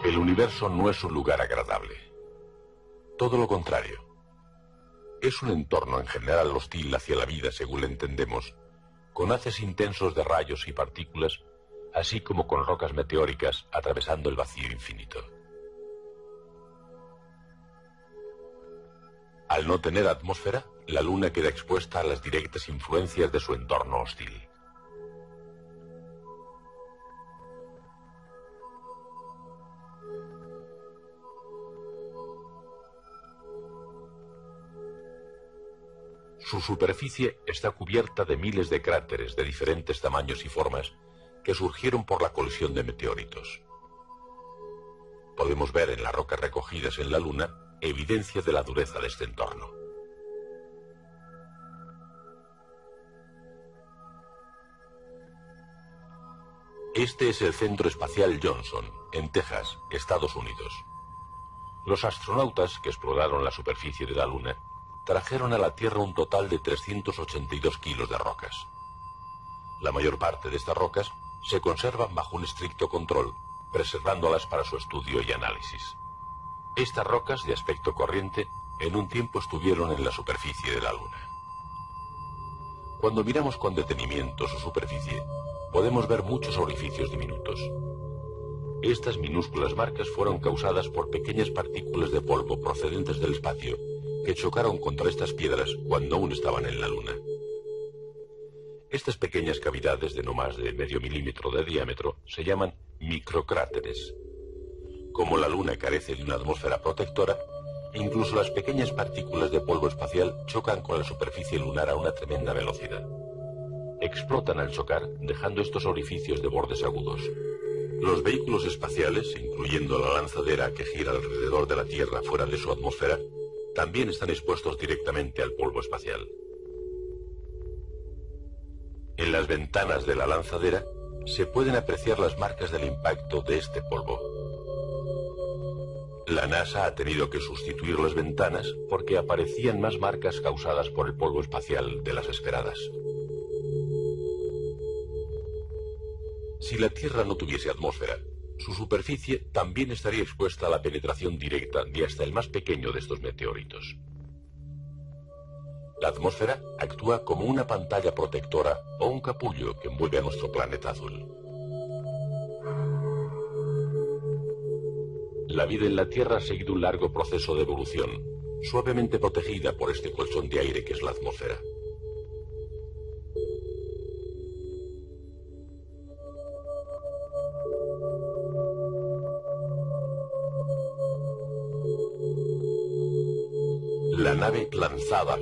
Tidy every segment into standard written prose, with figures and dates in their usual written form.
El universo no es un lugar agradable. Todo lo contrario. Es un entorno en general hostil hacia la vida según la entendemos, con haces intensos de rayos y partículas, así como con rocas meteóricas atravesando el vacío infinito. Al no tener atmósfera, la Luna queda expuesta a las directas influencias de su entorno hostil. Su superficie está cubierta de miles de cráteres de diferentes tamaños y formas que surgieron por la colisión de meteoritos. Podemos ver en las rocas recogidas en la Luna evidencia de la dureza de este entorno. Este es el Centro Espacial Johnson, en Texas, Estados Unidos. Los astronautas que exploraron la superficie de la Luna trajeron a la Tierra un total de 382 kilos de rocas. La mayor parte de estas rocas se conservan bajo un estricto control, preservándolas para su estudio y análisis. Estas rocas, de aspecto corriente, en un tiempo estuvieron en la superficie de la Luna. Cuando miramos con detenimiento su superficie, podemos ver muchos orificios diminutos. Estas minúsculas marcas fueron causadas por pequeñas partículas de polvo procedentes del espacio que chocaron contra estas piedras cuando aún estaban en la Luna. Estas pequeñas cavidades de no más de medio milímetro de diámetro se llaman microcráteres. Como la Luna carece de una atmósfera protectora, incluso las pequeñas partículas de polvo espacial chocan con la superficie lunar a una tremenda velocidad. Explotan al chocar, dejando estos orificios de bordes agudos. Los vehículos espaciales, incluyendo la lanzadera que gira alrededor de la Tierra fuera de su atmósfera, también están expuestos directamente al polvo espacial. En las ventanas de la lanzadera se pueden apreciar las marcas del impacto de este polvo. La NASA ha tenido que sustituir las ventanas porque aparecían más marcas causadas por el polvo espacial de las esperadas. Si la Tierra no tuviese atmósfera, su superficie también estaría expuesta a la penetración directa de hasta el más pequeño de estos meteoritos. La atmósfera actúa como una pantalla protectora o un capullo que envuelve a nuestro planeta azul. La vida en la Tierra ha seguido un largo proceso de evolución, suavemente protegida por este colchón de aire que es la atmósfera. La nave lanzada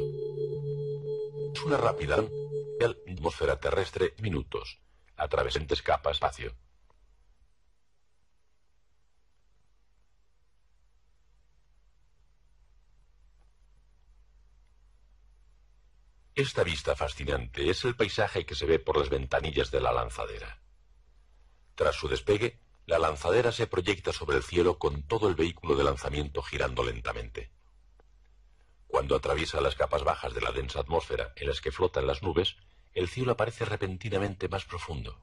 es una rápida atmósfera terrestre minutos, atravesando capas espacio. Esta vista fascinante es el paisaje que se ve por las ventanillas de la lanzadera. Tras su despegue, la lanzadera se proyecta sobre el cielo con todo el vehículo de lanzamiento girando lentamente. Cuando atraviesa las capas bajas de la densa atmósfera en las que flotan las nubes, el cielo aparece repentinamente más profundo.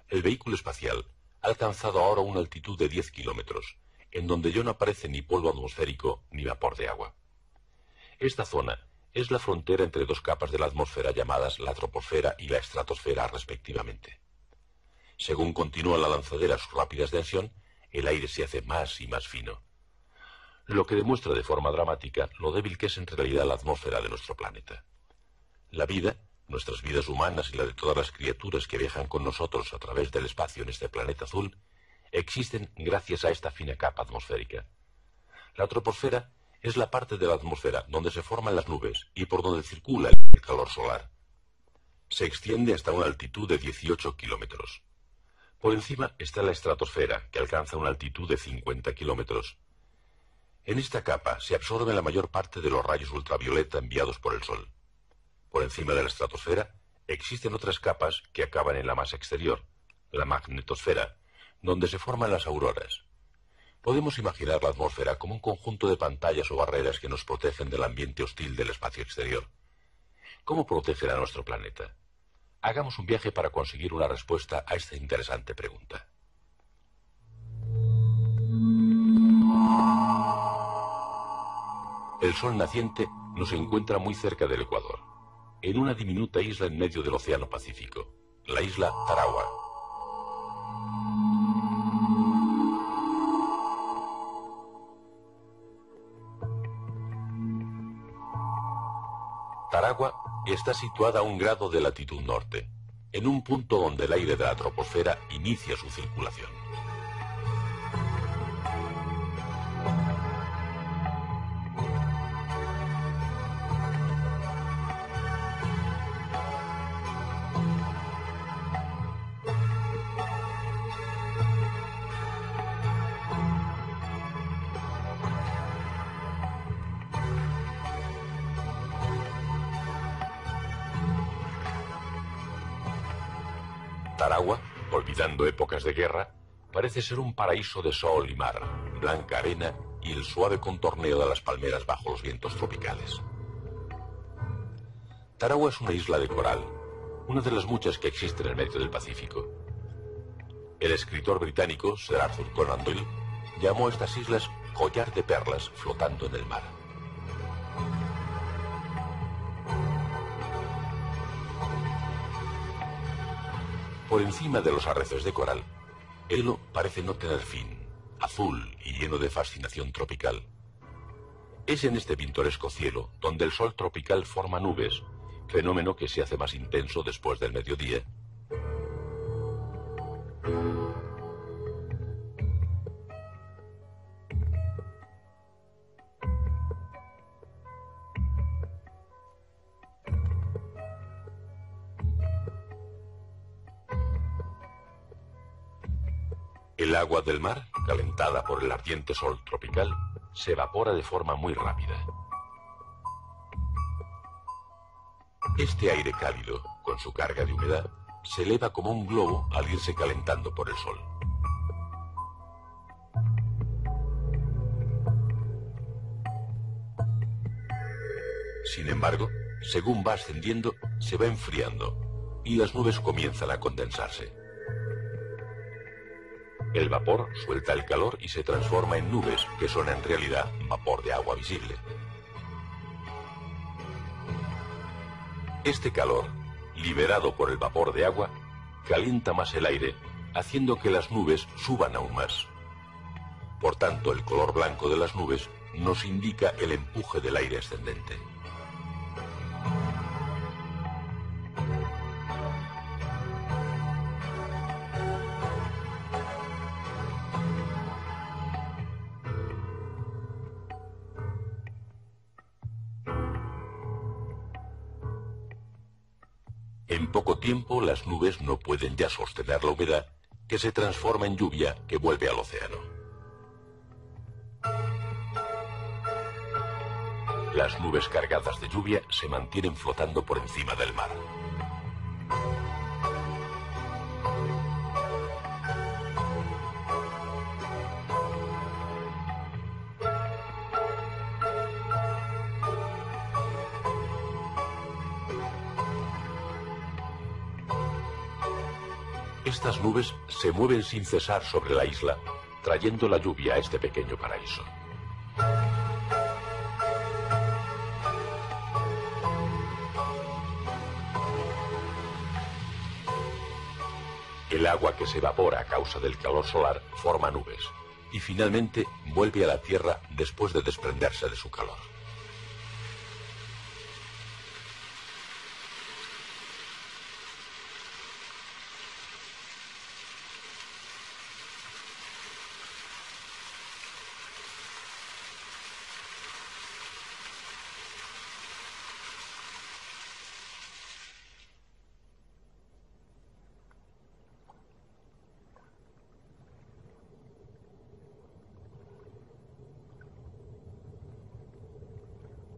El vehículo espacial ha alcanzado ahora una altitud de 10 kilómetros, en donde ya no aparece ni polvo atmosférico ni vapor de agua. Esta zona es la frontera entre dos capas de la atmósfera llamadas la troposfera y la estratosfera respectivamente. Según continúa la lanzadera su rápida extensión, el aire se hace más y más fino, lo que demuestra de forma dramática lo débil que es en realidad la atmósfera de nuestro planeta. La vida, nuestras vidas humanas y la de todas las criaturas que viajan con nosotros a través del espacio en este planeta azul, existen gracias a esta fina capa atmosférica. La troposfera es la parte de la atmósfera donde se forman las nubes y por donde circula el calor solar. Se extiende hasta una altitud de 18 kilómetros. Por encima está la estratosfera, que alcanza una altitud de 50 kilómetros. En esta capa se absorbe la mayor parte de los rayos ultravioleta enviados por el Sol. Por encima de la estratosfera existen otras capas que acaban en la masa exterior, la magnetosfera, donde se forman las auroras. Podemos imaginar la atmósfera como un conjunto de pantallas o barreras que nos protegen del ambiente hostil del espacio exterior. ¿Cómo proteger a nuestro planeta? Hagamos un viaje para conseguir una respuesta a esta interesante pregunta. El sol naciente nos encuentra muy cerca del Ecuador, en una diminuta isla en medio del Océano Pacífico, la isla Tarawa. Tarawa está situada a 1 grado de latitud norte, en un punto donde el aire de la troposfera inicia su circulación. Tarawa, olvidando épocas de guerra, parece ser un paraíso de sol y mar, blanca arena y el suave contorneo de las palmeras bajo los vientos tropicales. Tarawa es una isla de coral, una de las muchas que existen en el medio del Pacífico. El escritor británico Sir Arthur Conan Doyle llamó a estas islas collar de perlas flotando en el mar. Por encima de los arrecifes de coral, el cielo parece no tener fin, azul y lleno de fascinación tropical. Es en este pintoresco cielo donde el sol tropical forma nubes, fenómeno que se hace más intenso después del mediodía. El agua del mar, calentada por el ardiente sol tropical, se evapora de forma muy rápida. Este aire cálido, con su carga de humedad, se eleva como un globo al irse calentando por el sol. Sin embargo, según va ascendiendo, se va enfriando y las nubes comienzan a condensarse. El vapor suelta el calor y se transforma en nubes, que son en realidad vapor de agua visible. Este calor, liberado por el vapor de agua, calienta más el aire, haciendo que las nubes suban aún más. Por tanto, el color blanco de las nubes nos indica el empuje del aire ascendente. En poco tiempo las nubes no pueden ya sostener la humedad, que se transforma en lluvia que vuelve al océano. Las nubes cargadas de lluvia se mantienen flotando por encima del mar. Estas nubes se mueven sin cesar sobre la isla, trayendo la lluvia a este pequeño paraíso. El agua que se evapora a causa del calor solar forma nubes y finalmente vuelve a la tierra después de desprenderse de su calor.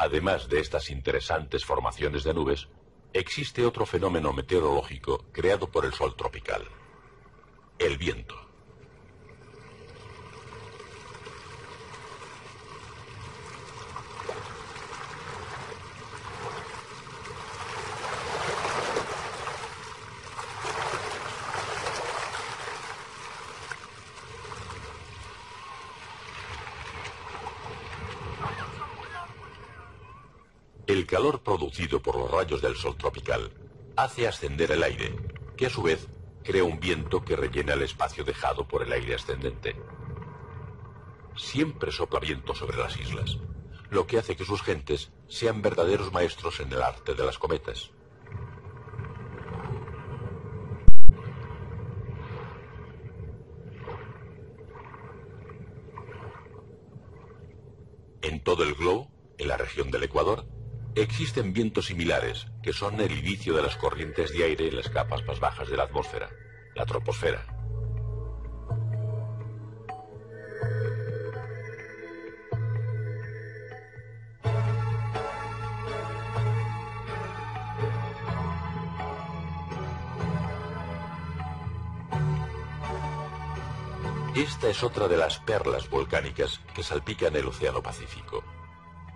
Además de estas interesantes formaciones de nubes, existe otro fenómeno meteorológico creado por el sol tropical: el viento. El calor producido por los rayos del sol tropical hace ascender el aire, que a su vez crea un viento que rellena el espacio dejado por el aire ascendente. Siempre sopla viento sobre las islas, lo que hace que sus gentes sean verdaderos maestros en el arte de las cometas. En todo el globo, en la región del Ecuador, existen vientos similares que son el inicio de las corrientes de aire en las capas más bajas de la atmósfera, la troposfera. Esta es otra de las perlas volcánicas que salpican el Océano Pacífico.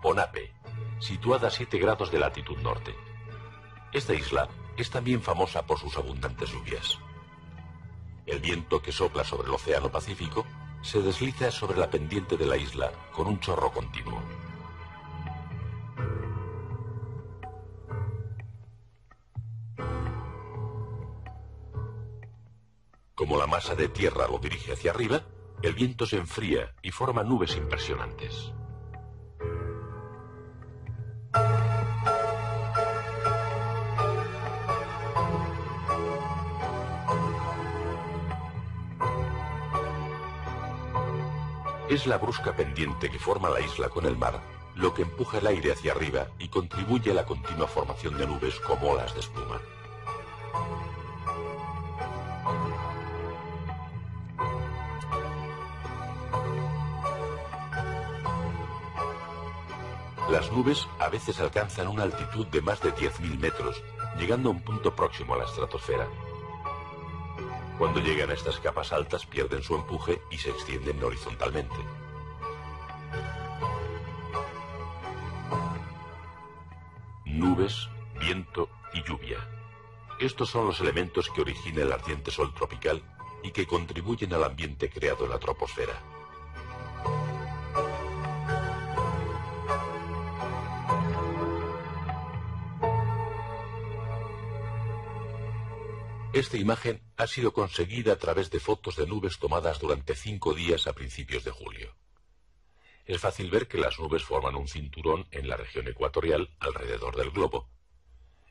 Ponape, situada a 7 grados de latitud norte. Esta isla es también famosa por sus abundantes lluvias. El viento que sopla sobre el Océano Pacífico se desliza sobre la pendiente de la isla con un chorro continuo. Como la masa de tierra lo dirige hacia arriba, el viento se enfría y forma nubes impresionantes. Es la brusca pendiente que forma la isla con el mar lo que empuja el aire hacia arriba y contribuye a la continua formación de nubes como olas de espuma. Las nubes a veces alcanzan una altitud de más de 10.000 metros, llegando a un punto próximo a la estratosfera. Cuando llegan a estas capas altas pierden su empuje y se extienden horizontalmente. Nubes, viento y lluvia. Estos son los elementos que origina el ardiente sol tropical y que contribuyen al ambiente creado en la troposfera. Esta imagen ha sido conseguida a través de fotos de nubes tomadas durante 5 días a principios de julio. Es fácil ver que las nubes forman un cinturón en la región ecuatorial alrededor del globo.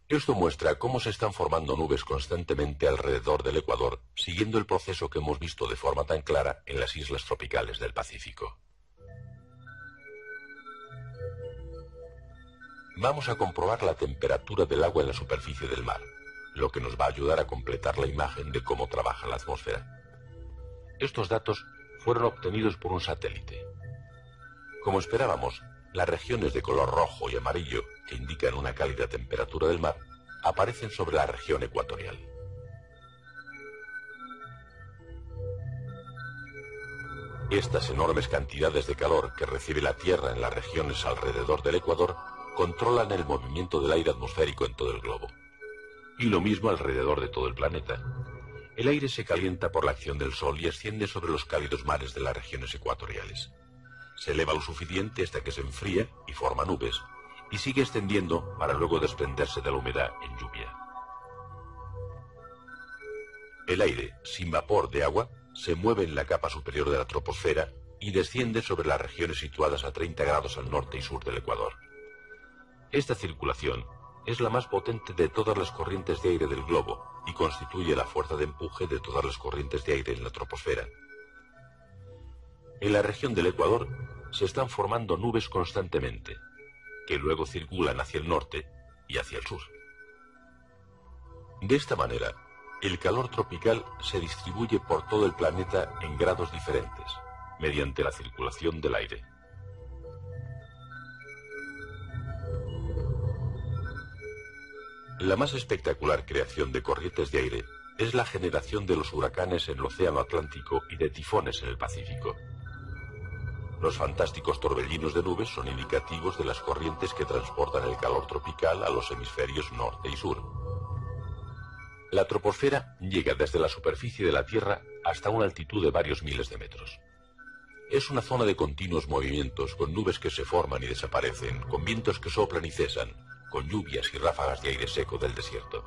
Esto muestra cómo se están formando nubes constantemente alrededor del Ecuador, siguiendo el proceso que hemos visto de forma tan clara en las islas tropicales del Pacífico. Vamos a comprobar la temperatura del agua en la superficie del mar, lo que nos va a ayudar a completar la imagen de cómo trabaja la atmósfera. Estos datos fueron obtenidos por un satélite. Como esperábamos, las regiones de color rojo y amarillo, que indican una cálida temperatura del mar, aparecen sobre la región ecuatorial. Estas enormes cantidades de calor que recibe la Tierra en las regiones alrededor del Ecuador controlan el movimiento del aire atmosférico en todo el globo. Y lo mismo alrededor de todo el planeta. El aire se calienta por la acción del sol y asciende sobre los cálidos mares de las regiones ecuatoriales. Se eleva lo suficiente hasta que se enfría y forma nubes, y sigue extendiendo para luego desprenderse de la humedad en lluvia. El aire, sin vapor de agua, se mueve en la capa superior de la troposfera y desciende sobre las regiones situadas a 30 grados al norte y sur del Ecuador. Esta circulación es la más potente de todas las corrientes de aire del globo y constituye la fuerza de empuje de todas las corrientes de aire en la troposfera. En la región del Ecuador se están formando nubes constantemente, que luego circulan hacia el norte y hacia el sur. De esta manera, el calor tropical se distribuye por todo el planeta en grados diferentes, mediante la circulación del aire. La más espectacular creación de corrientes de aire es la generación de los huracanes en el Océano Atlántico y de tifones en el Pacífico. Los fantásticos torbellinos de nubes son indicativos de las corrientes que transportan el calor tropical a los hemisferios norte y sur. La troposfera llega desde la superficie de la Tierra hasta una altitud de varios miles de metros. Es una zona de continuos movimientos, con nubes que se forman y desaparecen, con vientos que soplan y cesan, con lluvias y ráfagas de aire seco del desierto.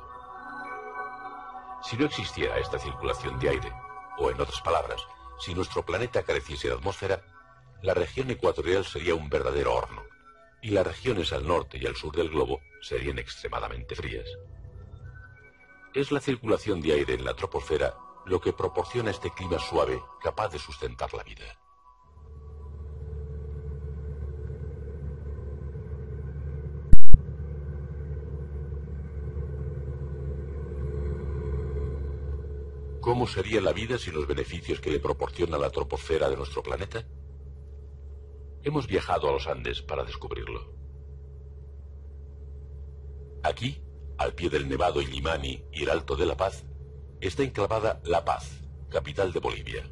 Si no existiera esta circulación de aire, o en otras palabras, si nuestro planeta careciese de atmósfera, la región ecuatorial sería un verdadero horno, y las regiones al norte y al sur del globo serían extremadamente frías. Es la circulación de aire en la troposfera lo que proporciona este clima suave capaz de sustentar la vida. ¿Cómo sería la vida sin los beneficios que le proporciona la troposfera de nuestro planeta? Hemos viajado a los Andes para descubrirlo. Aquí, al pie del Nevado Illimani y el Alto de La Paz, está enclavada La Paz, capital de Bolivia.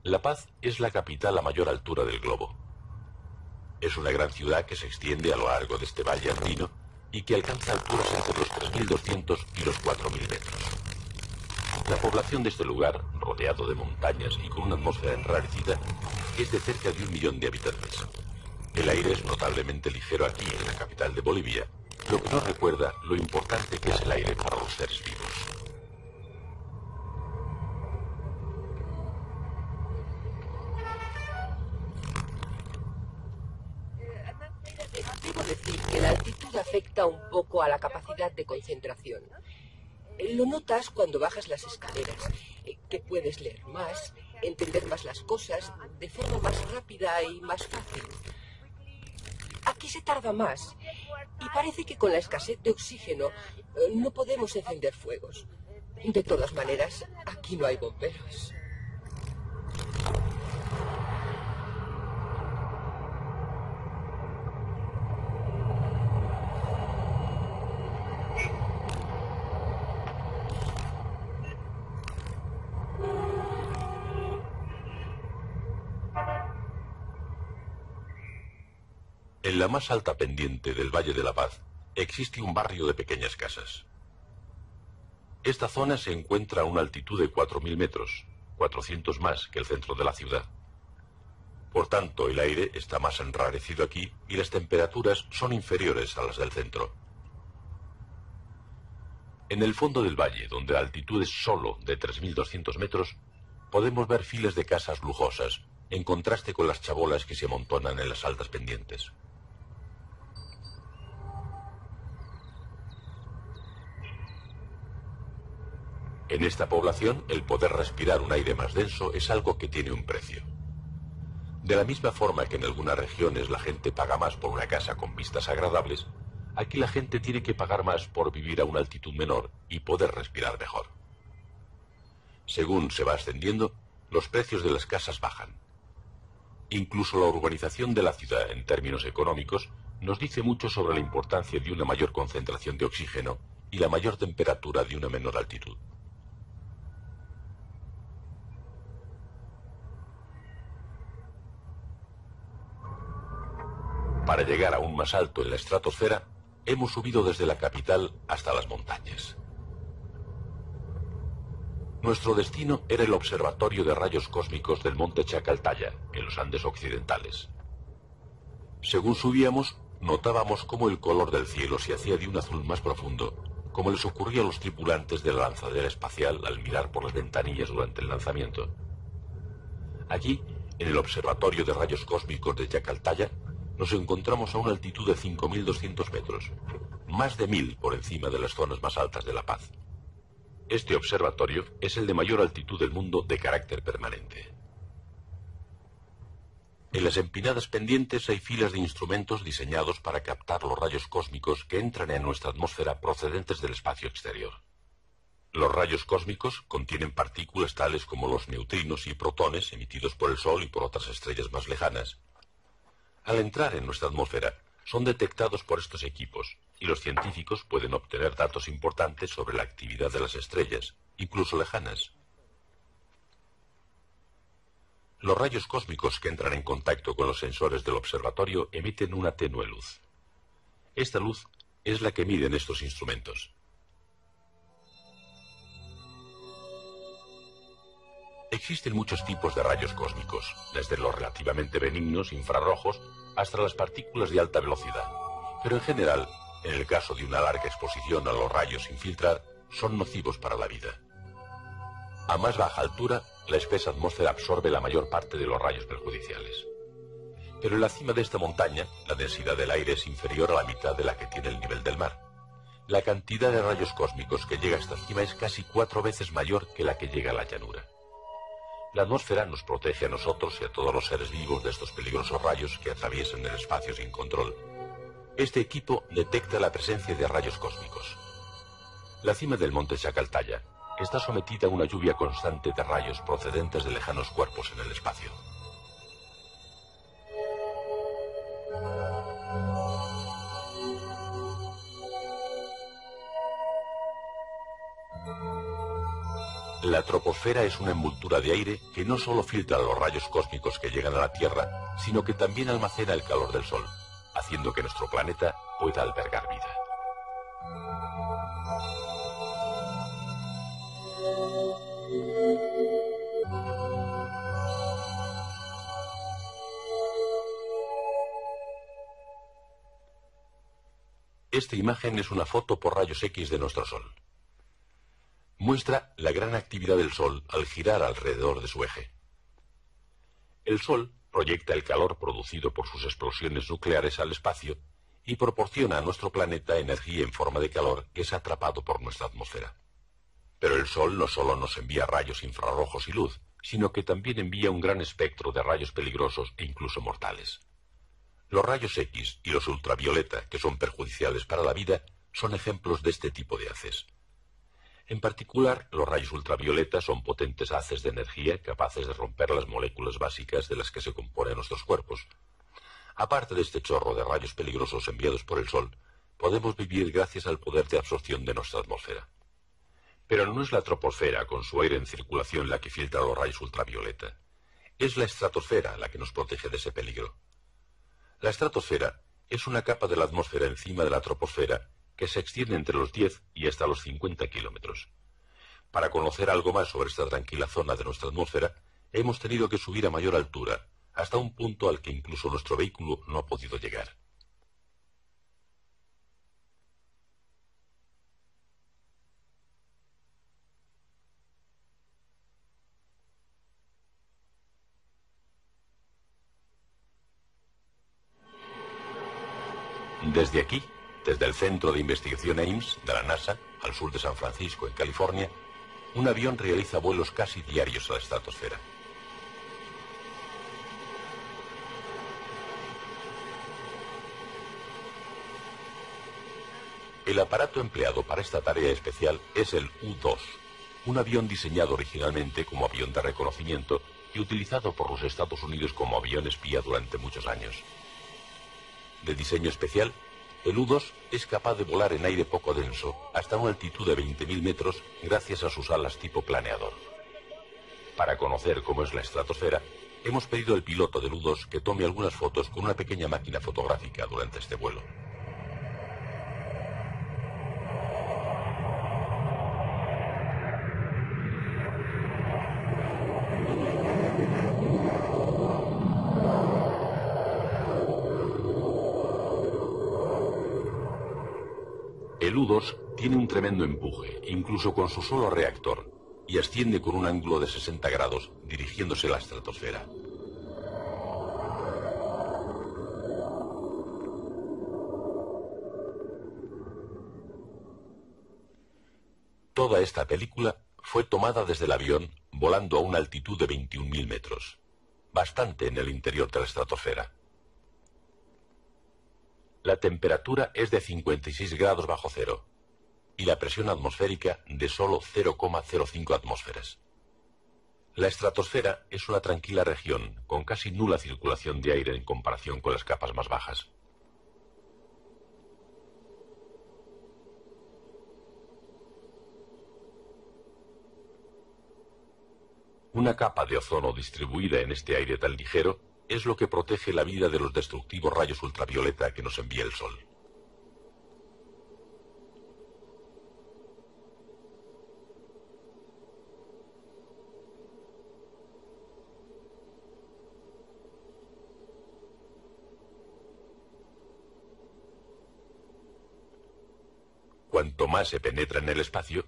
La Paz es la capital a mayor altura del globo. Es una gran ciudad que se extiende a lo largo de este valle andino y que alcanza alturas entre los 3.200 y los 4.000 metros. La población de este lugar, rodeado de montañas y con una atmósfera enrarecida, es de cerca de 1 millón de habitantes. El aire es notablemente ligero aquí, en la capital de Bolivia, lo que nos recuerda lo importante que es el aire para los seres vivos. Debo decir que la altitud afecta un poco a la capacidad de concentración. Lo notas cuando bajas las escaleras, que puedes leer más, entender más las cosas de forma más rápida y más fácil. Aquí se tarda más y parece que con la escasez de oxígeno no podemos encender fuegos. De todas maneras, aquí no hay bomberos. En la más alta pendiente del Valle de la Paz existe un barrio de pequeñas casas. Esta zona se encuentra a una altitud de 4.000 metros, 400 más que el centro de la ciudad. Por tanto, el aire está más enrarecido aquí y las temperaturas son inferiores a las del centro. En el fondo del valle, donde la altitud es solo de 3.200 metros, podemos ver filas de casas lujosas, en contraste con las chabolas que se amontonan en las altas pendientes. En esta población, el poder respirar un aire más denso es algo que tiene un precio. De la misma forma que en algunas regiones la gente paga más por una casa con vistas agradables, aquí la gente tiene que pagar más por vivir a una altitud menor y poder respirar mejor. Según se va ascendiendo, los precios de las casas bajan. Incluso la urbanización de la ciudad, en términos económicos, nos dice mucho sobre la importancia de una mayor concentración de oxígeno y la mayor temperatura de una menor altitud. Para llegar aún más alto en la estratosfera, hemos subido desde la capital hasta las montañas. Nuestro destino era el observatorio de rayos cósmicos del monte Chacaltaya, en los Andes occidentales. Según subíamos, notábamos cómo el color del cielo se hacía de un azul más profundo, como les ocurría a los tripulantes de la lanzadera espacial al mirar por las ventanillas durante el lanzamiento. Aquí, en el observatorio de rayos cósmicos de Chacaltaya, nos encontramos a una altitud de 5.200 metros, más de 1.000 por encima de las zonas más altas de La Paz. Este observatorio es el de mayor altitud del mundo de carácter permanente. En las empinadas pendientes hay filas de instrumentos diseñados para captar los rayos cósmicos que entran en nuestra atmósfera procedentes del espacio exterior. Los rayos cósmicos contienen partículas tales como los neutrinos y protones emitidos por el Sol y por otras estrellas más lejanas. Al entrar en nuestra atmósfera, son detectados por estos equipos y los científicos pueden obtener datos importantes sobre la actividad de las estrellas, incluso lejanas. Los rayos cósmicos que entran en contacto con los sensores del observatorio emiten una tenue luz. Esta luz es la que miden estos instrumentos. Existen muchos tipos de rayos cósmicos, desde los relativamente benignos infrarrojos hasta las partículas de alta velocidad. Pero en general, en el caso de una larga exposición a los rayos sin filtrar, son nocivos para la vida. A más baja altura, la espesa atmósfera absorbe la mayor parte de los rayos perjudiciales. Pero en la cima de esta montaña, la densidad del aire es inferior a la mitad de la que tiene el nivel del mar. La cantidad de rayos cósmicos que llega a esta cima es casi 4 veces mayor que la que llega a la llanura. La atmósfera nos protege a nosotros y a todos los seres vivos de estos peligrosos rayos que atraviesan el espacio sin control. Este equipo detecta la presencia de rayos cósmicos. La cima del monte Chacaltaya está sometida a una lluvia constante de rayos procedentes de lejanos cuerpos en el espacio. La troposfera es una envoltura de aire que no solo filtra los rayos cósmicos que llegan a la Tierra, sino que también almacena el calor del Sol, haciendo que nuestro planeta pueda albergar vida. Esta imagen es una foto por rayos X de nuestro Sol. Muestra la gran actividad del Sol al girar alrededor de su eje. El Sol proyecta el calor producido por sus explosiones nucleares al espacio y proporciona a nuestro planeta energía en forma de calor que es atrapado por nuestra atmósfera. Pero el Sol no solo nos envía rayos infrarrojos y luz, sino que también envía un gran espectro de rayos peligrosos e incluso mortales. Los rayos X y los ultravioleta, que son perjudiciales para la vida, son ejemplos de este tipo de haces. En particular, los rayos ultravioleta son potentes haces de energía capaces de romper las moléculas básicas de las que se componen nuestros cuerpos. Aparte de este chorro de rayos peligrosos enviados por el Sol, podemos vivir gracias al poder de absorción de nuestra atmósfera. Pero no es la troposfera con su aire en circulación la que filtra los rayos ultravioleta. Es la estratosfera la que nos protege de ese peligro. La estratosfera es una capa de la atmósfera encima de la troposfera que se extiende entre los 10 y hasta los 50 kilómetros. Para conocer algo más sobre esta tranquila zona de nuestra atmósfera, hemos tenido que subir a mayor altura, hasta un punto al que incluso nuestro vehículo no ha podido llegar. Desde aquí, desde el Centro de Investigación Ames de la NASA, al sur de San Francisco, en California, un avión realiza vuelos casi diarios a la estratosfera. El aparato empleado para esta tarea especial es el U-2, un avión diseñado originalmente como avión de reconocimiento y utilizado por los Estados Unidos como avión espía durante muchos años. De diseño especial, el U-2 es capaz de volar en aire poco denso hasta una altitud de 20.000 metros gracias a sus alas tipo planeador. Para conocer cómo es la estratosfera, hemos pedido al piloto del U-2 que tome algunas fotos con una pequeña máquina fotográfica durante este vuelo. El U-2 tiene un tremendo empuje, incluso con su solo reactor, y asciende con un ángulo de 60 grados, dirigiéndose a la estratosfera. Toda esta película fue tomada desde el avión volando a una altitud de 21.000 metros, bastante en el interior de la estratosfera. La temperatura es de 56 grados bajo cero y la presión atmosférica de solo 0,05 atmósferas. La estratosfera es una tranquila región con casi nula circulación de aire en comparación con las capas más bajas. Una capa de ozono distribuida en este aire tan ligero es lo que protege la vida de los destructivos rayos ultravioleta que nos envía el Sol. Cuanto más se penetra en el espacio,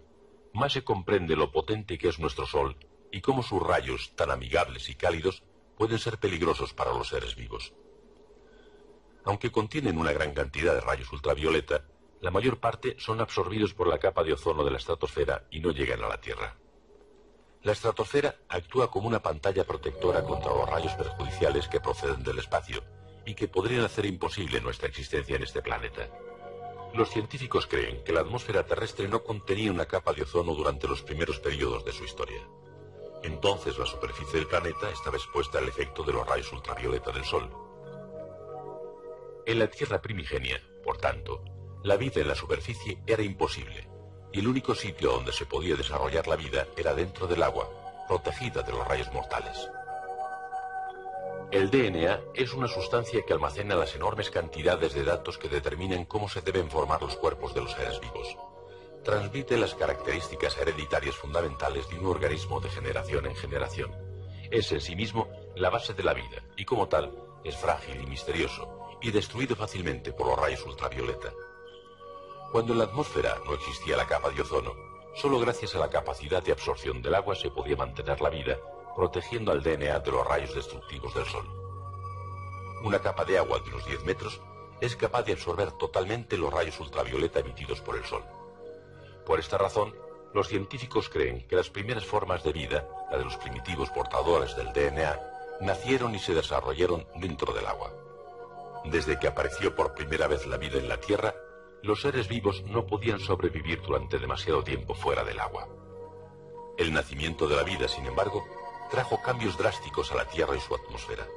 más se comprende lo potente que es nuestro Sol y cómo sus rayos, tan amigables y cálidos, pueden ser peligrosos para los seres vivos. Aunque contienen una gran cantidad de rayos ultravioleta, la mayor parte son absorbidos por la capa de ozono de la estratosfera y no llegan a la Tierra. La estratosfera actúa como una pantalla protectora contra los rayos perjudiciales que proceden del espacio y que podrían hacer imposible nuestra existencia en este planeta. Los científicos creen que la atmósfera terrestre no contenía una capa de ozono durante los primeros periodos de su historia. Entonces la superficie del planeta estaba expuesta al efecto de los rayos ultravioleta del Sol. En la Tierra primigenia, por tanto, la vida en la superficie era imposible, y el único sitio donde se podía desarrollar la vida era dentro del agua, protegida de los rayos mortales. El DNA es una sustancia que almacena las enormes cantidades de datos que determinan cómo se deben formar los cuerpos de los seres vivos. Transmite las características hereditarias fundamentales de un organismo de generación en generación. Es en sí mismo la base de la vida y como tal es frágil y misterioso y destruido fácilmente por los rayos ultravioleta. Cuando en la atmósfera no existía la capa de ozono, solo gracias a la capacidad de absorción del agua se podía mantener la vida, protegiendo al DNA de los rayos destructivos del Sol. Una capa de agua de unos 10 metros es capaz de absorber totalmente los rayos ultravioleta emitidos por el Sol. Por esta razón, los científicos creen que las primeras formas de vida, la de los primitivos portadores del DNA, nacieron y se desarrollaron dentro del agua. Desde que apareció por primera vez la vida en la Tierra, los seres vivos no podían sobrevivir durante demasiado tiempo fuera del agua. El nacimiento de la vida, sin embargo, trajo cambios drásticos a la Tierra y su atmósfera.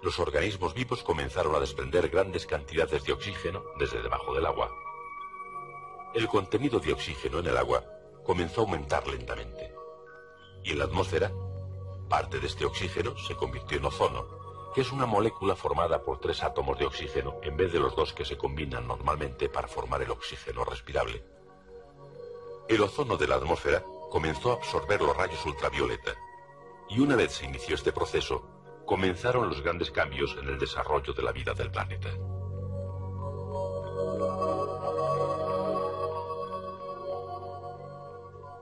Los organismos vivos comenzaron a desprender grandes cantidades de oxígeno desde debajo del agua. El contenido de oxígeno en el agua comenzó a aumentar lentamente. Y en la atmósfera, parte de este oxígeno se convirtió en ozono, que es una molécula formada por 3 átomos de oxígeno en vez de los 2 que se combinan normalmente para formar el oxígeno respirable. El ozono de la atmósfera comenzó a absorber los rayos ultravioleta, y una vez se inició este proceso, comenzaron los grandes cambios en el desarrollo de la vida del planeta.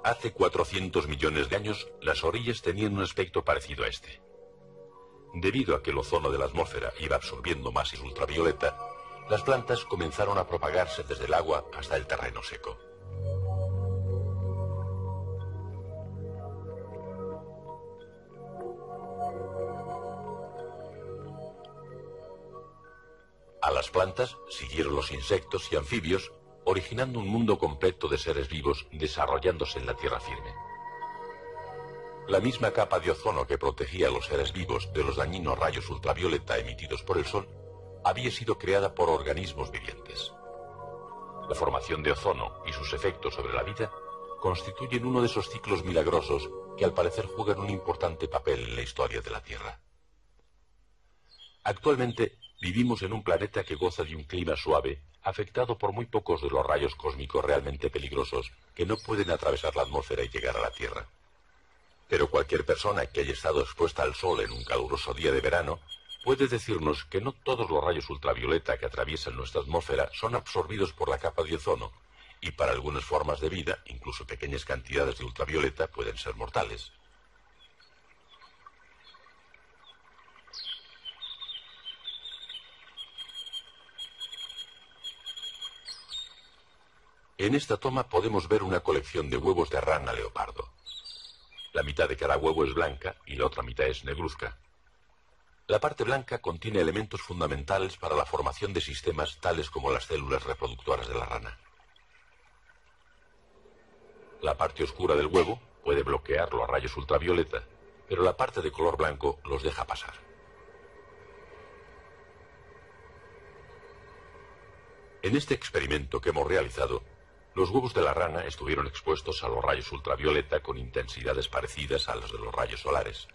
Hace 400 millones de años, las orillas tenían un aspecto parecido a este. Debido a que el ozono de la atmósfera iba absorbiendo masas ultravioleta, las plantas comenzaron a propagarse desde el agua hasta el terreno seco. A las plantas siguieron los insectos y anfibios, originando un mundo completo de seres vivos desarrollándose en la tierra firme. La misma capa de ozono que protegía a los seres vivos de los dañinos rayos ultravioleta emitidos por el Sol había sido creada por organismos vivientes. La formación de ozono y sus efectos sobre la vida constituyen uno de esos ciclos milagrosos que al parecer juegan un importante papel en la historia de la Tierra. Actualmente vivimos en un planeta que goza de un clima suave, afectado por muy pocos de los rayos cósmicos realmente peligrosos que no pueden atravesar la atmósfera y llegar a la Tierra. Pero cualquier persona que haya estado expuesta al sol en un caluroso día de verano puede decirnos que no todos los rayos ultravioleta que atraviesan nuestra atmósfera son absorbidos por la capa de ozono, y para algunas formas de vida, incluso pequeñas cantidades de ultravioleta pueden ser mortales. En esta toma podemos ver una colección de huevos de rana leopardo. La mitad de cada huevo es blanca y la otra mitad es negruzca. La parte blanca contiene elementos fundamentales para la formación de sistemas tales como las células reproductoras de la rana. La parte oscura del huevo puede bloquear los rayos ultravioleta, pero la parte de color blanco los deja pasar. En este experimento que hemos realizado, los huevos de la rana estuvieron expuestos a los rayos ultravioleta con intensidades parecidas a las de los rayos solares.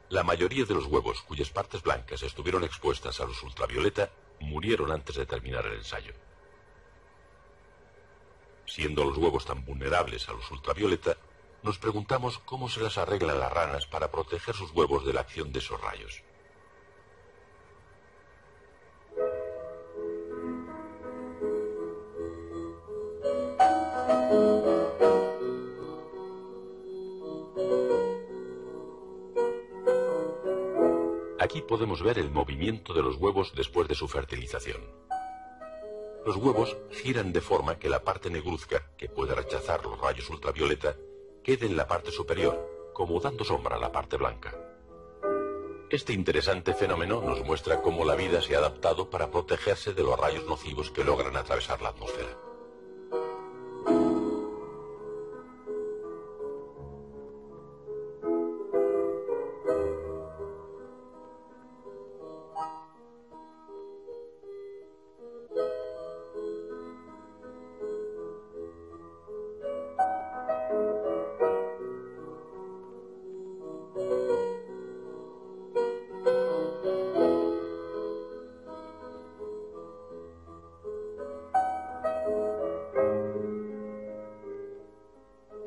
La mayoría de los huevos cuyas partes blancas estuvieron expuestas a los ultravioleta murieron antes de terminar el ensayo. Siendo los huevos tan vulnerables a los ultravioleta, nos preguntamos cómo se las arreglan las ranas para proteger sus huevos de la acción de esos rayos. Aquí podemos ver el movimiento de los huevos después de su fertilización. Los huevos giran de forma que la parte negruzca, que puede rechazar los rayos ultravioleta, quede en la parte superior, como dando sombra a la parte blanca. Este interesante fenómeno nos muestra cómo la vida se ha adaptado para protegerse de los rayos nocivos que logran atravesar la atmósfera.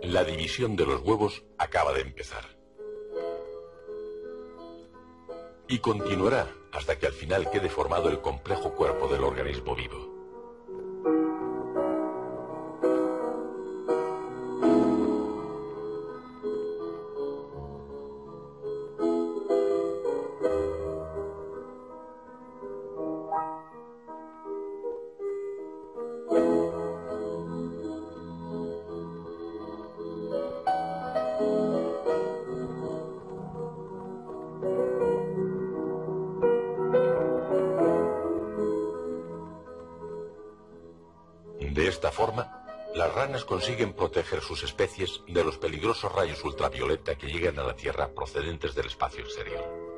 La división de los huevos acaba de empezar. Y continuará hasta que al final quede formado el complejo cuerpo del organismo vivo. De esta forma, las ranas consiguen proteger sus especies de los peligrosos rayos ultravioleta que llegan a la Tierra procedentes del espacio exterior.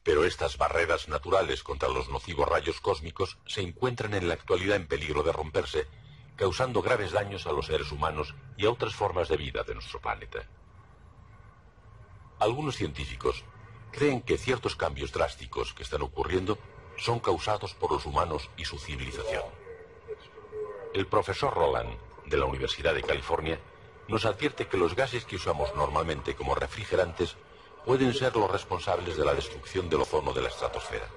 Pero estas barreras naturales contra los nocivos rayos cósmicos se encuentran en la actualidad en peligro de romperse, causando graves daños a los seres humanos y a otras formas de vida de nuestro planeta. Algunos científicos creen que ciertos cambios drásticos que están ocurriendo son causados por los humanos y su civilización. El profesor Roland, de la Universidad de California, nos advierte que los gases que usamos normalmente como refrigerantes pueden ser los responsables de la destrucción del ozono de la estratosfera.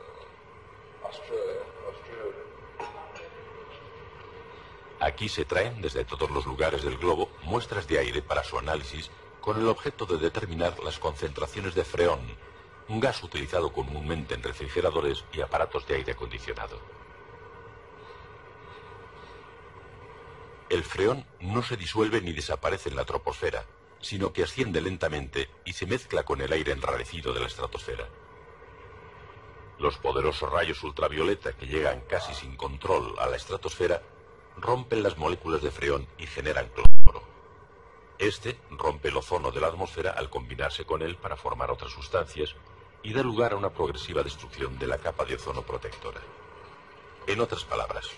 Aquí se traen desde todos los lugares del globo muestras de aire para su análisis con el objeto de determinar las concentraciones de freón, un gas utilizado comúnmente en refrigeradores y aparatos de aire acondicionado. El freón no se disuelve ni desaparece en la troposfera, sino que asciende lentamente y se mezcla con el aire enrarecido de la estratosfera. Los poderosos rayos ultravioleta que llegan casi sin control a la estratosfera rompen las moléculas de freón y generan cloro. Este rompe el ozono de la atmósfera al combinarse con él para formar otras sustancias y da lugar a una progresiva destrucción de la capa de ozono protectora. En otras palabras,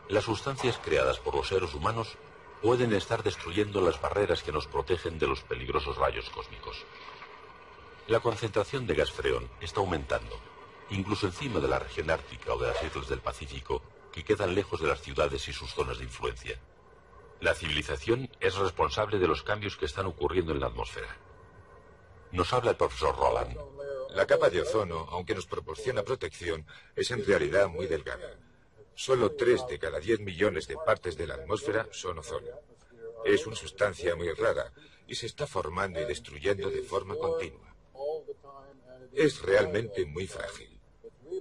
las sustancias creadas por los seres humanos pueden estar destruyendo las barreras que nos protegen de los peligrosos rayos cósmicos. La concentración de gas freón está aumentando, incluso encima de la región ártica o de las islas del Pacífico, que quedan lejos de las ciudades y sus zonas de influencia. La civilización es responsable de los cambios que están ocurriendo en la atmósfera. Nos habla el profesor Roland. La capa de ozono, aunque nos proporciona protección, es en realidad muy delgada. Solo 3 de cada 10 millones de partes de la atmósfera son ozono. Es una sustancia muy rara y se está formando y destruyendo de forma continua. Es realmente muy frágil.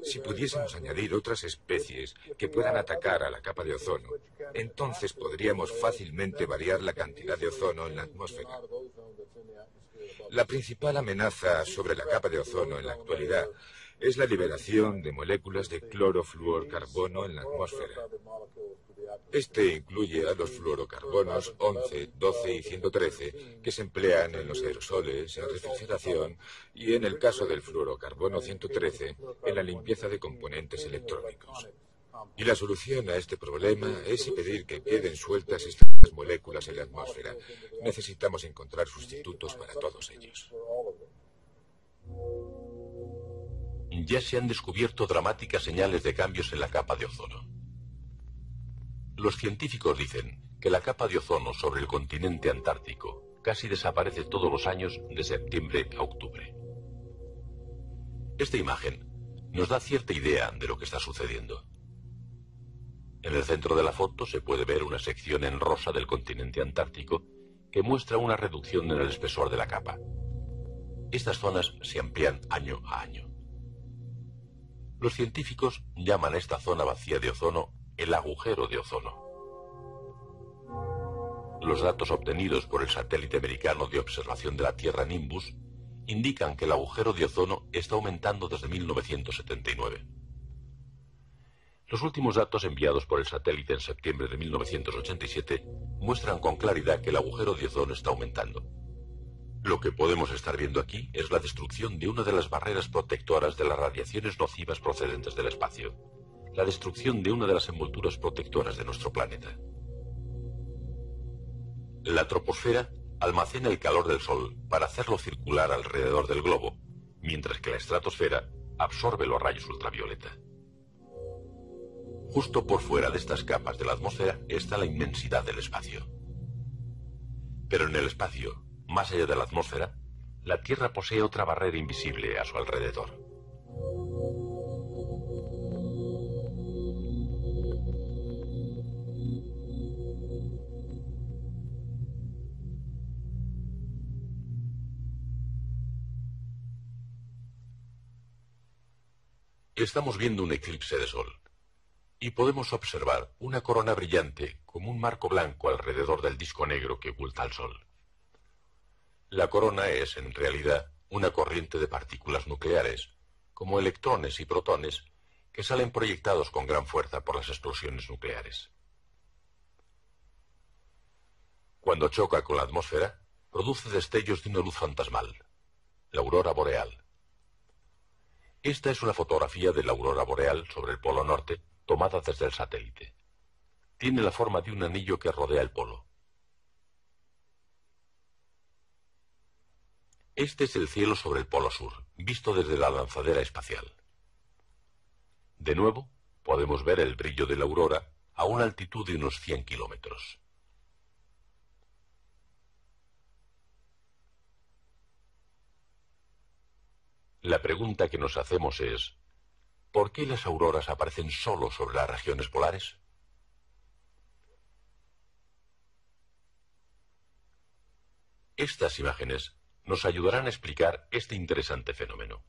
Si pudiésemos añadir otras especies que puedan atacar a la capa de ozono, entonces podríamos fácilmente variar la cantidad de ozono en la atmósfera. La principal amenaza sobre la capa de ozono en la actualidad es la liberación de moléculas de clorofluorcarbono en la atmósfera. Este incluye a los fluorocarbonos 11, 12 y 113 que se emplean en los aerosoles, en refrigeración y, en el caso del fluorocarbono 113, en la limpieza de componentes electrónicos. Y la solución a este problema es impedir que queden sueltas estas moléculas en la atmósfera. Necesitamos encontrar sustitutos para todos ellos. ya se han descubierto dramáticas señales de cambios en la capa de ozono. Los científicos dicen que la capa de ozono sobre el continente antártico casi desaparece todos los años de septiembre a octubre. Esta imagen nos da cierta idea de lo que está sucediendo. En el centro de la foto se puede ver una sección en rosa del continente antártico que muestra una reducción en el espesor de la capa. Estas zonas se amplían año a año. Los científicos llaman a esta zona vacía de ozono el agujero de ozono. Los datos obtenidos por el satélite americano de observación de la Tierra Nimbus indican que el agujero de ozono está aumentando desde 1979. Los últimos datos enviados por el satélite en septiembre de 1987 muestran con claridad que el agujero de ozono está aumentando. Lo que podemos estar viendo aquí es la destrucción de una de las barreras protectoras de las radiaciones nocivas procedentes del espacio, la destrucción de una de las envolturas protectoras de nuestro planeta. La troposfera almacena el calor del Sol para hacerlo circular alrededor del globo, mientras que la estratosfera absorbe los rayos ultravioleta. Justo por fuera de estas capas de la atmósfera está la inmensidad del espacio. Pero en el espacio, más allá de la atmósfera, la Tierra posee otra barrera invisible a su alrededor. Estamos viendo un eclipse de sol y podemos observar una corona brillante como un marco blanco alrededor del disco negro que oculta al sol. La corona es, en realidad, una corriente de partículas nucleares, como electrones y protones, que salen proyectados con gran fuerza por las explosiones nucleares. Cuando choca con la atmósfera, produce destellos de una luz fantasmal, la aurora boreal. Esta es una fotografía de la aurora boreal sobre el polo norte, tomada desde el satélite. Tiene la forma de un anillo que rodea el polo. Este es el cielo sobre el polo sur, visto desde la lanzadera espacial. De nuevo, podemos ver el brillo de la aurora a una altitud de unos 100 kilómetros. La pregunta que nos hacemos es, ¿por qué las auroras aparecen solo sobre las regiones polares? Estas imágenes nos ayudarán a explicar este interesante fenómeno.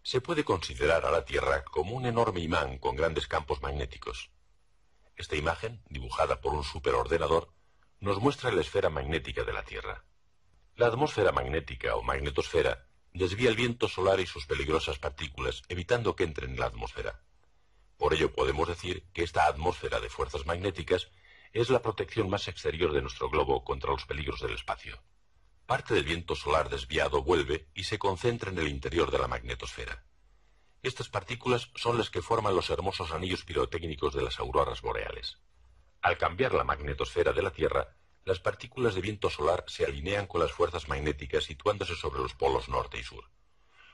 Se puede considerar a la Tierra como un enorme imán con grandes campos magnéticos. Esta imagen, dibujada por un superordenador, nos muestra la esfera magnética de la Tierra. La atmósfera magnética o magnetosfera desvía el viento solar y sus peligrosas partículas, evitando que entren en la atmósfera. Por ello podemos decir que esta atmósfera de fuerzas magnéticas es la protección más exterior de nuestro globo contra los peligros del espacio. Parte del viento solar desviado vuelve y se concentra en el interior de la magnetosfera. Estas partículas son las que forman los hermosos anillos pirotécnicos de las auroras boreales. Al cambiar la magnetosfera de la Tierra, las partículas de viento solar se alinean con las fuerzas magnéticas situándose sobre los polos norte y sur.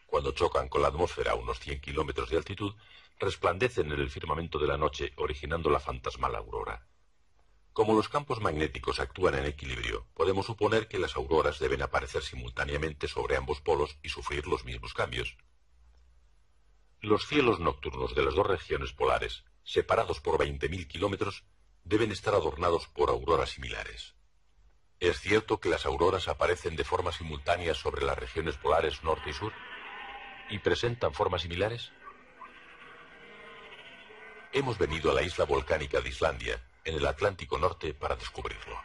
Cuando chocan con la atmósfera a unos 100 kilómetros de altitud, resplandecen en el firmamento de la noche, originando la fantasmal aurora. Como los campos magnéticos actúan en equilibrio, podemos suponer que las auroras deben aparecer simultáneamente sobre ambos polos y sufrir los mismos cambios. Los cielos nocturnos de las dos regiones polares, separados por 20.000 kilómetros, deben estar adornados por auroras similares. ¿Es cierto que las auroras aparecen de forma simultánea sobre las regiones polares norte y sur? ¿Y presentan formas similares? Hemos venido a la isla volcánica de Islandia, en el Atlántico Norte, para descubrirlo.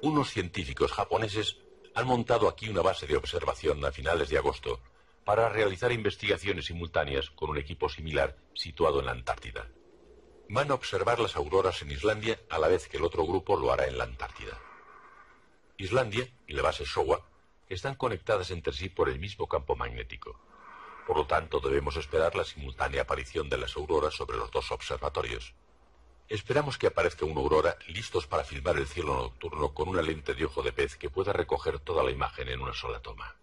Unos científicos japoneses han montado aquí una base de observación a finales de agosto para realizar investigaciones simultáneas con un equipo similar situado en la Antártida. van a observar las auroras en Islandia a la vez que el otro grupo lo hará en la Antártida. Islandia y la base Showa están conectadas entre sí por el mismo campo magnético. Por lo tanto, debemos esperar la simultánea aparición de las auroras sobre los dos observatorios. Esperamos que aparezca una aurora listos para filmar el cielo nocturno con una lente de ojo de pez que pueda recoger toda la imagen en una sola toma.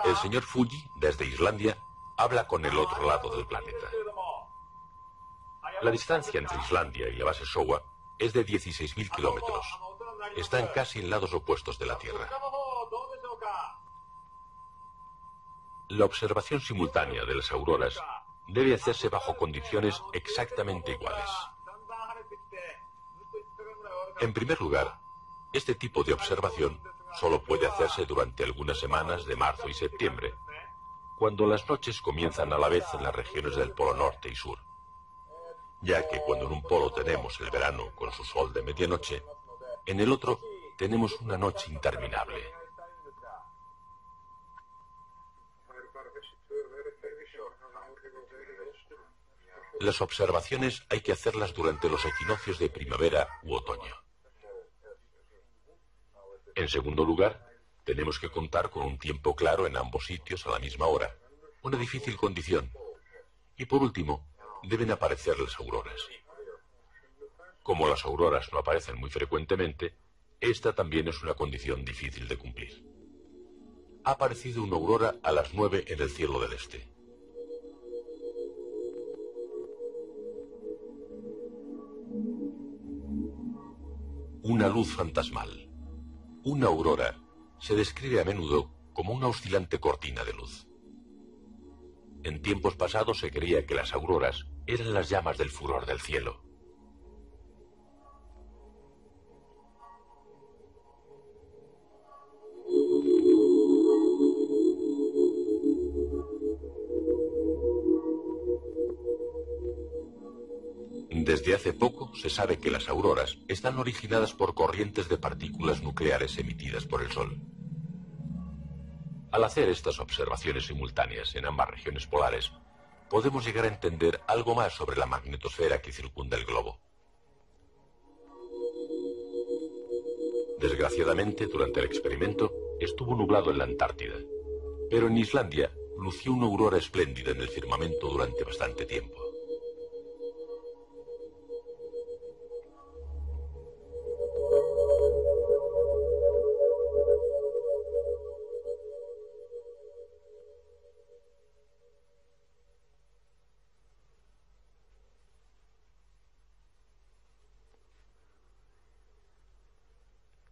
El señor Fuji, desde Islandia, habla con el otro lado del planeta. La distancia entre Islandia y la base Showa es de 16.000 kilómetros. Están casi en lados opuestos de la Tierra. La observación simultánea de las auroras debe hacerse bajo condiciones exactamente iguales. En primer lugar, este tipo de observación solo puede hacerse durante algunas semanas de marzo y septiembre, cuando las noches comienzan a la vez en las regiones del Polo Norte y Sur, ya que cuando en un polo tenemos el verano con su sol de medianoche, en el otro tenemos una noche interminable. Las observaciones hay que hacerlas durante los equinoccios de primavera u otoño. En segundo lugar, tenemos que contar con un tiempo claro en ambos sitios a la misma hora, una difícil condición. Y por último, deben aparecer las auroras. Como las auroras no aparecen muy frecuentemente, esta también es una condición difícil de cumplir. Ha aparecido una aurora a las 9 en el cielo del este. Una luz fantasmal. Una aurora se describe a menudo como una oscilante cortina de luz. En tiempos pasados se creía que las auroras eran las llamas del furor del cielo. Desde hace poco se sabe que las auroras están originadas por corrientes de partículas nucleares emitidas por el Sol. Al hacer estas observaciones simultáneas en ambas regiones polares, podemos llegar a entender algo más sobre la magnetosfera que circunda el globo. Desgraciadamente, durante el experimento, estuvo nublado en la Antártida, pero en Islandia lució una aurora espléndida en el firmamento durante bastante tiempo.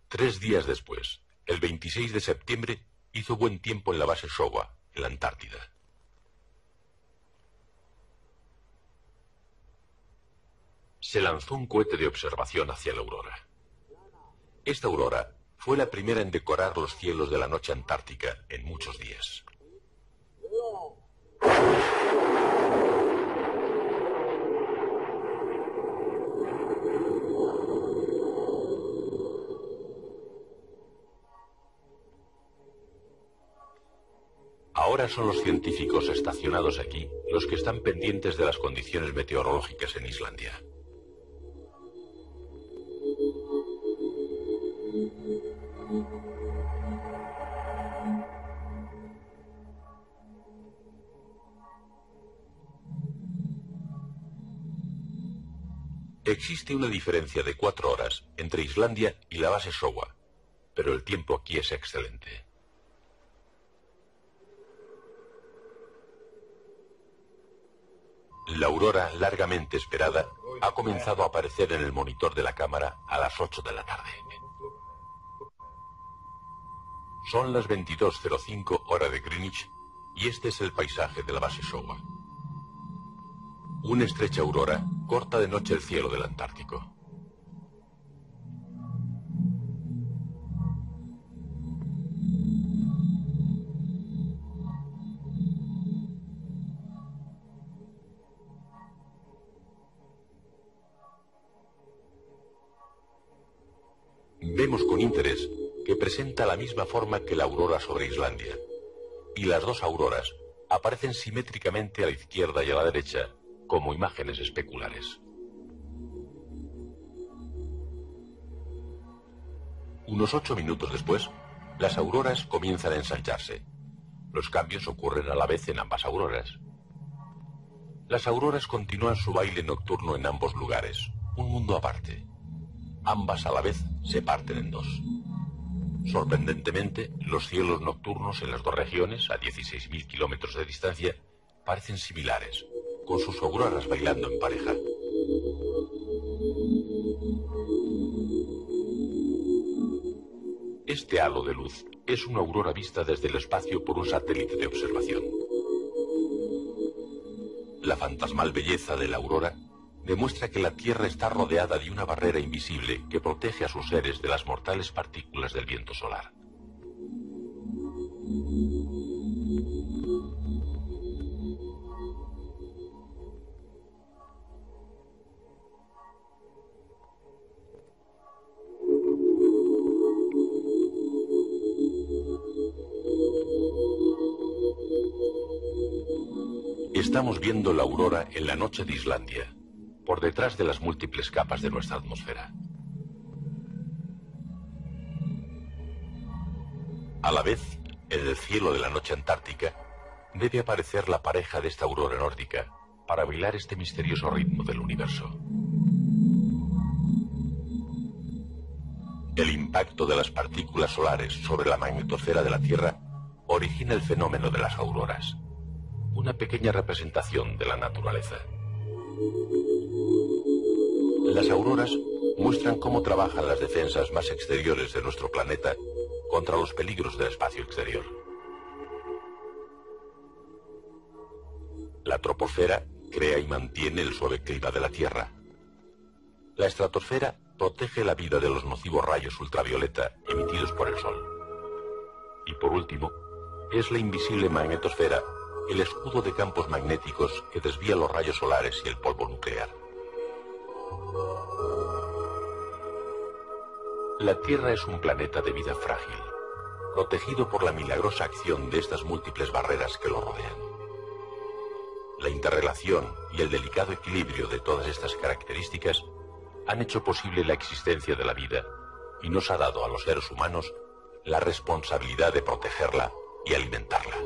Tres días después, el 26 de septiembre, hizo buen tiempo en la base Showa, en la Antártida. Se lanzó un cohete de observación hacia la aurora. Esta aurora fue la primera en decorar los cielos de la noche antártica en muchos días. Ahora son los científicos estacionados aquí los que están pendientes de las condiciones meteorológicas en Islandia. Existe una diferencia de 4 horas entre Islandia y la base Showa, pero el tiempo aquí es excelente. La aurora largamente esperada ha comenzado a aparecer en el monitor de la cámara a las 8 de la tarde. Son las 22:05 hora de Greenwich y este es el paisaje de la base Showa. Una estrecha aurora corta de noche el cielo del Antártico. Vemos con interés que presenta la misma forma que la aurora sobre Islandia, y las dos auroras aparecen simétricamente a la izquierda y a la derecha como imágenes especulares. Unos 8 minutos después, las auroras comienzan a ensancharse. Los cambios ocurren a la vez en ambas auroras. Las auroras continúan su baile nocturno en ambos lugares, un mundo aparte. Ambas a la vez se parten en dos. Sorprendentemente, los cielos nocturnos en las dos regiones, a 16.000 kilómetros de distancia, parecen similares, con sus auroras bailando en pareja. Este halo de luz es una aurora vista desde el espacio por un satélite de observación. La fantasmal belleza de la aurora demuestra que la Tierra está rodeada de una barrera invisible que protege a sus seres de las mortales partículas del viento solar. Estamos viendo la aurora en la noche de Islandia, por detrás de las múltiples capas de nuestra atmósfera. A la vez, en el cielo de la noche antártica, debe aparecer la pareja de esta aurora nórdica para bailar este misterioso ritmo del universo. El impacto de las partículas solares sobre la magnetosfera de la Tierra origina el fenómeno de las auroras, una pequeña representación de la naturaleza. Las auroras muestran cómo trabajan las defensas más exteriores de nuestro planeta contra los peligros del espacio exterior. La troposfera crea y mantiene el suave clima de la Tierra. La estratosfera protege la vida de los nocivos rayos ultravioleta emitidos por el Sol. Y por último, es la invisible magnetosfera, el escudo de campos magnéticos que desvía los rayos solares y el polvo nuclear. La Tierra es un planeta de vida frágil, protegido por la milagrosa acción de estas múltiples barreras que lo rodean. La interrelación y el delicado equilibrio de todas estas características han hecho posible la existencia de la vida y nos ha dado a los seres humanos la responsabilidad de protegerla y alimentarla.